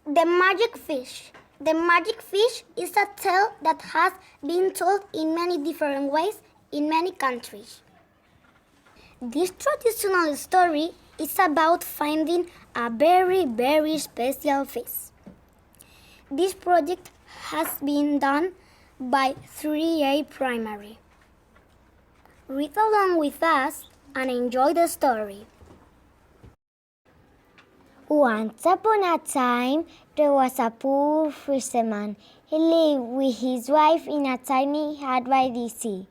The magic fish. The magic fish is a tale that has been told in many different ways in many countries. This traditional story is about finding a very, very special fish. This project has been done by 3A Primary. Read along with us and enjoy the story. Once upon a time, there was a poor fisherman. He lived with his wife in a tiny hut by the sea.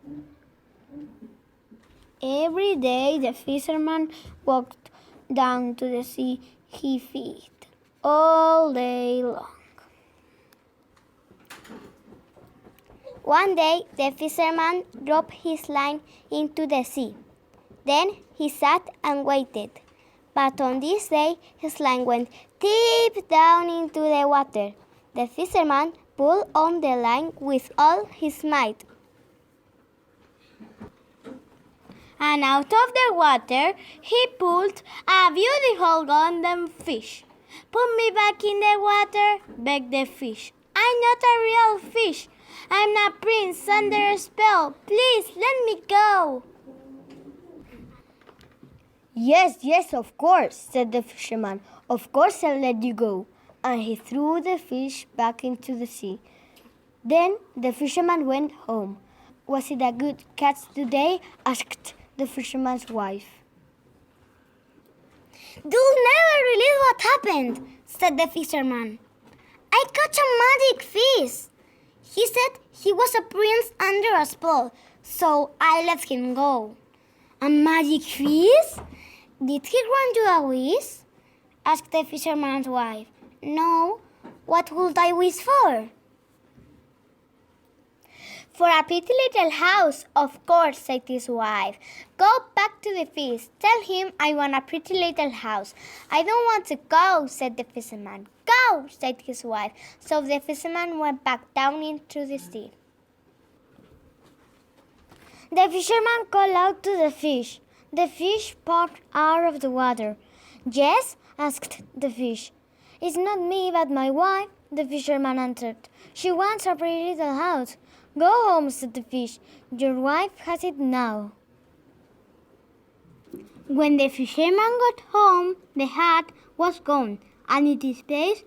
Every day, the fisherman walked down to the sea. He fished all day long. One day, the fisherman dropped his line into the sea. Then he sat and waited. But on this day, his line went deep down into the water. The fisherman pulled on the line with all his might. And out of the water, he pulled a beautiful golden fish. "Put me back in the water," begged the fish. "I'm not a real fish. I'm a prince under a spell. Please let me go." Yes, of course," said the fisherman. "Of course I'll let you go." And he threw the fish back into the sea. Then the fisherman went home. "Was it a good catch today?" asked the fisherman's wife. "You'll never believe what happened," said the fisherman. "I caught a magic fish. He said he was a prince under a spell, so I let him go." "A magic fish? Did he grant you a wish?" asked the fisherman's wife. "No. What would I wish for?" "For a pretty little house, of course," said his wife. "Go back to the fish. Tell him I want a pretty little house." "I don't want to go," said the fisherman. "Go," said his wife. So the fisherman went back down into the sea. The fisherman called out to the fish. The fish popped out of the water. "Yes?" asked the fish. "It's not me, but my wife," the fisherman answered. "She wants a pretty little house." "Go home," said the fish. "Your wife has it now." When the fisherman got home, the hut was gone, and in its place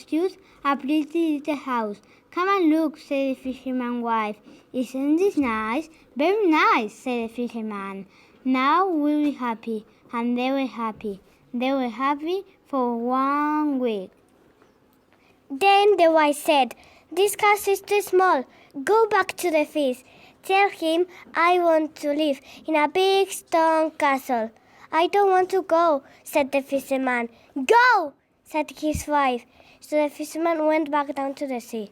stood a pretty little house. "Come and look," said the fisherman's wife. "Isn't this nice?" "Very nice," said the fisherman. "Now we'll be happy." And they were happy. They were happy for 1 week. Then the wife said, "This house is too small. Go back to the fish. Tell him I want to live in a big stone castle." "I don't want to go," said the fisherman. "Go," said his wife. So the fisherman went back down to the sea.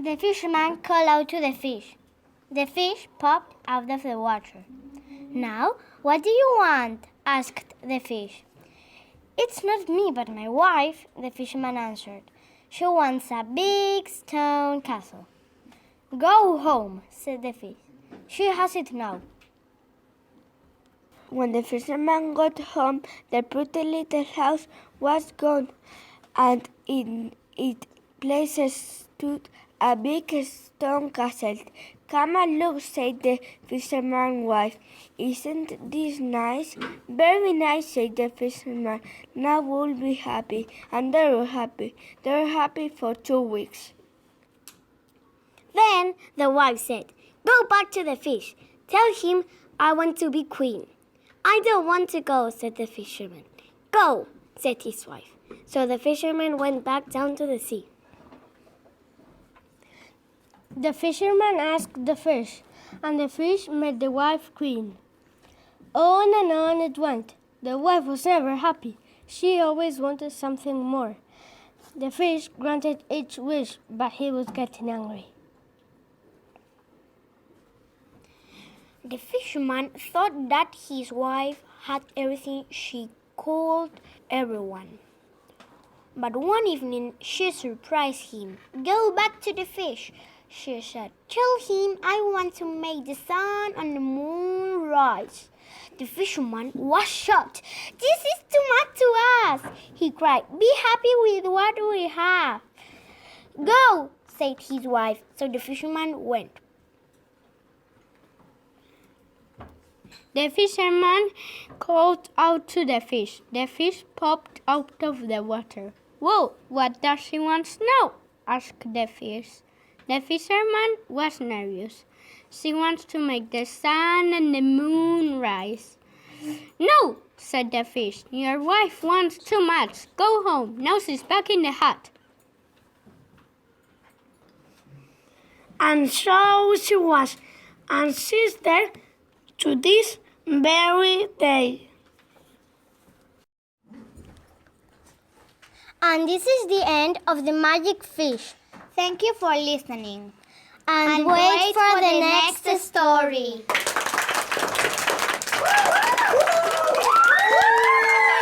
The fisherman called out to the fish. The fish popped out of the water. "Now, what do you want?" asked the fish. "It's not me, but my wife," the fisherman answered. "She wants a big stone castle." "Go home," said the fish. "She has it now." When the fisherman got home, the pretty little house was gone, and in its place stood a big stone castle. "Come and look," said the fisherman's wife. "Isn't this nice?" "Very nice," said the fisherman. "Now we'll be happy." And they were happy. They were happy for 2 weeks. Then the wife said, "Go back to the fish. Tell him I want to be queen." "I don't want to go," said the fisherman. "Go," said his wife. So the fisherman went back down to the sea. The fisherman asked the fish, and the fish made the wife queen. On it went. The wife was never happy. She always wanted something more. The fish granted each wish, but he was getting angry. The fisherman thought that his wife had everything she could everyone. But one evening she surprised him. "Go back to the fish," she said. "Tell him I want to make the sun and the moon rise. The fisherman was shocked. "This is too much to us," he cried. "Be happy with what we have." "Go," said his wife. So the fisherman went. The fisherman called out to the fish. The fish popped out of the water. "Whoa, what does she want to know?" asked the fish. The fisherman was nervous. "She wants to make the sun and the moon rise." "No," said the fish. "Your wife wants too much. Go home. Now she's back in the hut." And so she was, and she's there to this very day. And this is the end of the magic fish. Thank you for listening. And wait for the next story.